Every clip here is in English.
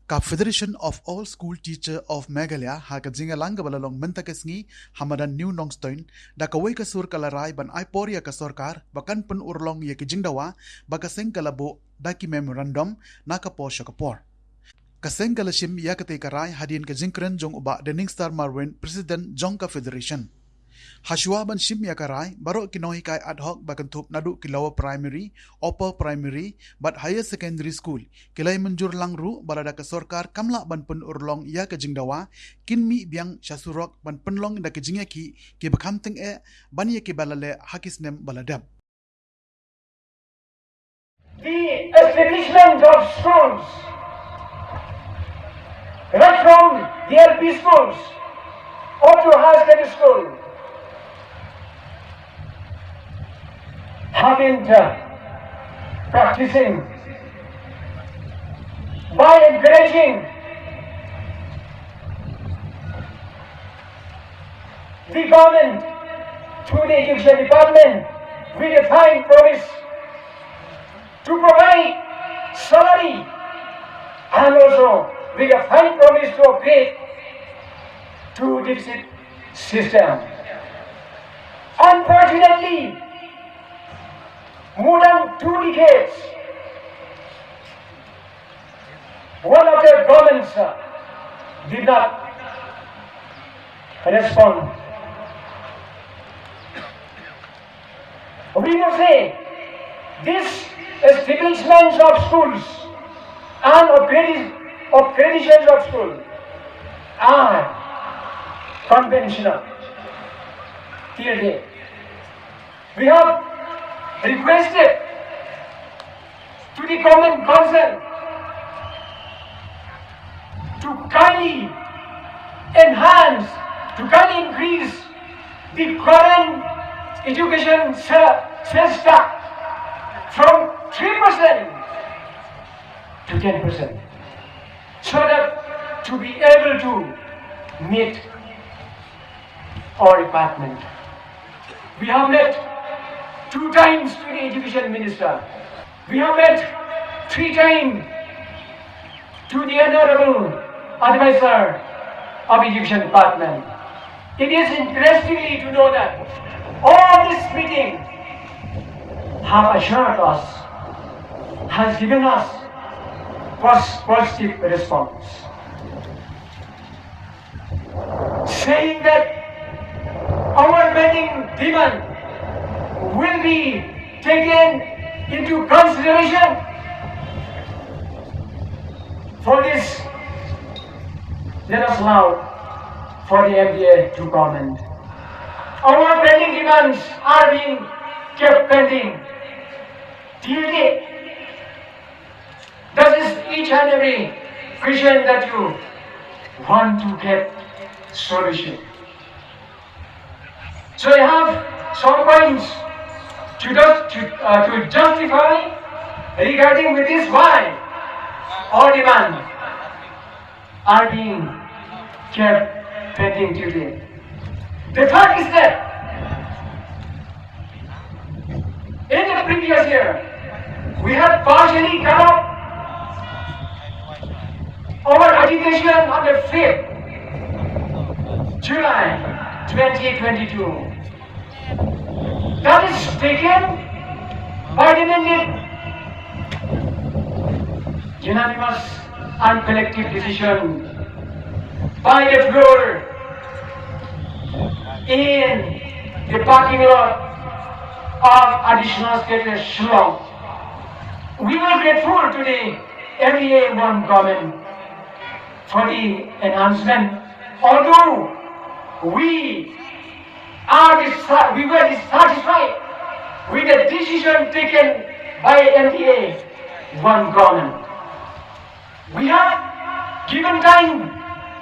Ka Federation of All School Teacher of Meghalaya ha ka jingalang balalong mentakesngi hamadan New Nongstoin da ka ka sur kalarai ban Aipor ya ka Sorkar bakan Pynurlong ya ki Jingdawa bakaseng kalabo da ki memorandum na ka po siya kapor. Kaseng kalashim ya ka karai hadin ka jingkren jong uba the Ningstar Marwen President Jong ka Federation. Haswa ban shim ya karai baro kinohi kai ad hoc bakantup nadu ki lower primary, upper primary, but higher secondary school. Kilay menjur langru balada ka Sorkar kamla ban Pynurlong ya ka Jingdawa kinmi biang syasurok ban Pynurlong da ka jingaki ki bakamting ban ya ki balale hakisnem baladab. The establishment of schools, right from the LP schools up to high secondary school, have been practicing by encouraging the government through the education department with a fine promise to provide salary and also with a fine promise to upgrade to deficit system. Unfortunately, more than 2 decades, one of the governments did not respond. We must say, this establishment of schools and upgradations of schools are conventional till date. We have requested to the government concerned to kindly enhance, to kindly increase the current education sales tax from 3% to 10%, so that to be able to meet our requirement. We have met 2 times to the education minister. We have met 3 times to the honorable advisor of education department. It is interesting to know that all this meeting have assured us, has given us positive response, saying that our pending demand will be taken into consideration. For this, let us allow for the MDA to comment. Our pending demands are being kept pending till date. That is each and every question that you want to get solution. So I have some points to justify regarding with this why our demands are being kept pending today. The fact is that in the previous year we had partially cut off our education on the 5th July 2022. That is taken by the unanimous and collective decision by the floor in the parking lot of additional state Shillong. We were grateful to the MDA-1 government for the enhancement, although we were dissatisfied with the decision taken by MDA-1 government. We have given time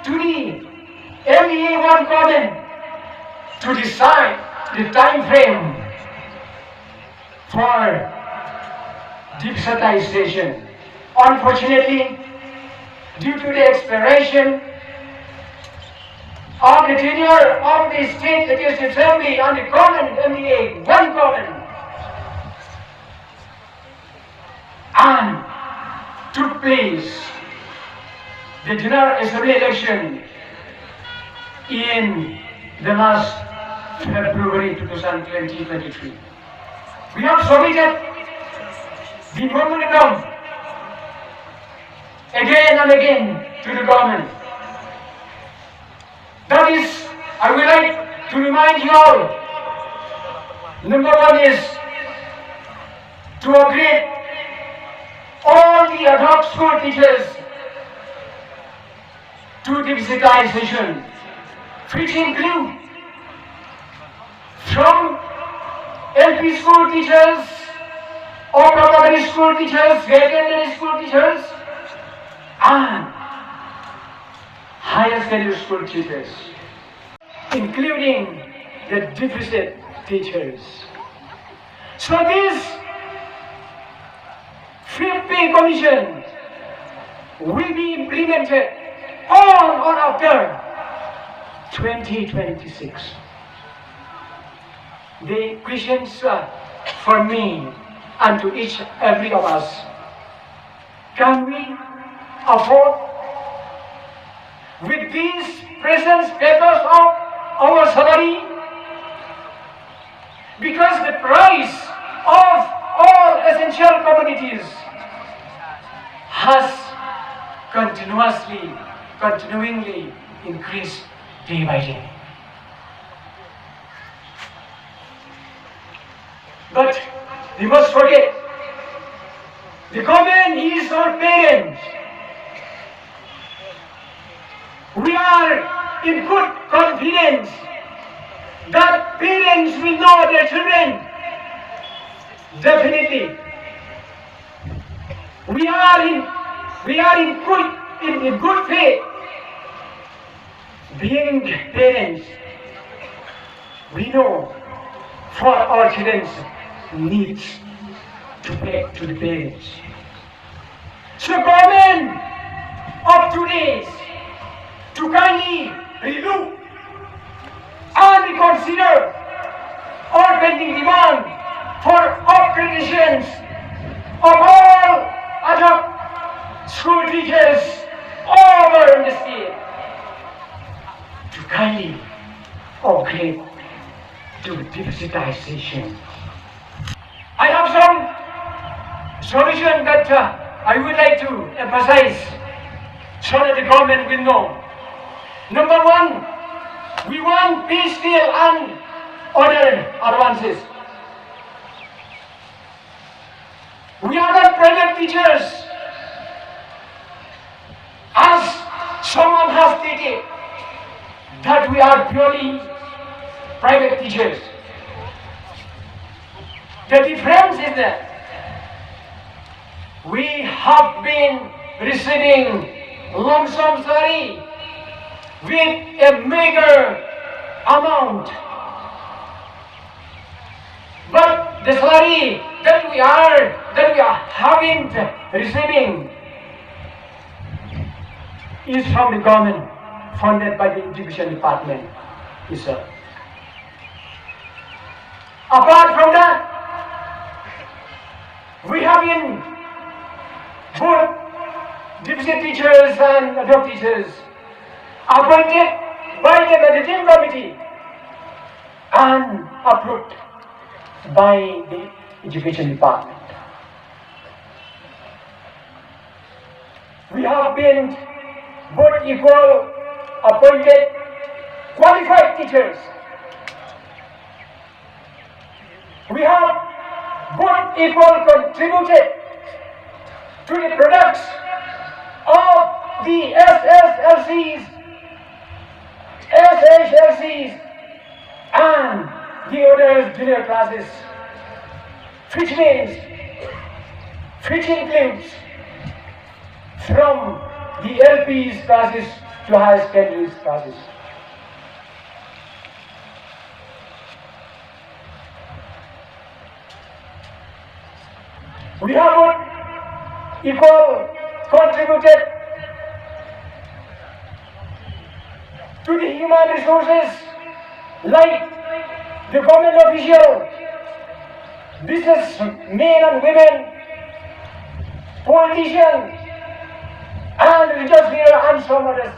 to the MDA-1 government to decide the time frame for destatization. Unfortunately, due to the expiration of the tenure of the State Legislative Assembly and the government, MDA-1 government, and took place the General Assembly election in the last February 2023. We have submitted the memorandum again and again to the government. That is, I would like to remind you all, number one is to upgrade all the ad hoc school teachers to digitization, which include from LP school teachers or primary school teachers, secondary school teachers, and higher secondary school teachers, including the deficit teachers. So this fifth pay commission will be implemented on or after 2026. The questions for me and to each every of us: can we afford, with these present status of our salary, because the price of all essential commodities has continuingly increased day by day. But we must forget, the government is our parent. We are in good confidence that parents will know their children. Definitely. We are in good faith. Being parents, we know for our children's needs to pay to the parents. So government of today's to kindly review and reconsider all pending demand for upgradations of all other school teachers over in the state, to kindly upgrade to digitization. I have some solution that I would like to emphasize so that the government will know. Number one, we want pay scale and other advances. We are not private teachers, as someone has stated that we are purely private teachers. The difference is that we have been receiving lump sum salary with a meager amount. But the salary that we are receiving is from the government, funded by the education department itself. Apart from that, we have been both deficit teachers and ad hoc teachers appointed by the managing committee and approved by the education department. We have been both equal appointed qualified teachers. We have both equal contributed to the products of the SSLCs, SHLCs, and the other junior classes, which includes from the LP's classes to higher secondary classes. We have equal contributed to the human resources, like the government official, business men and women, politicians, and we just hear and some others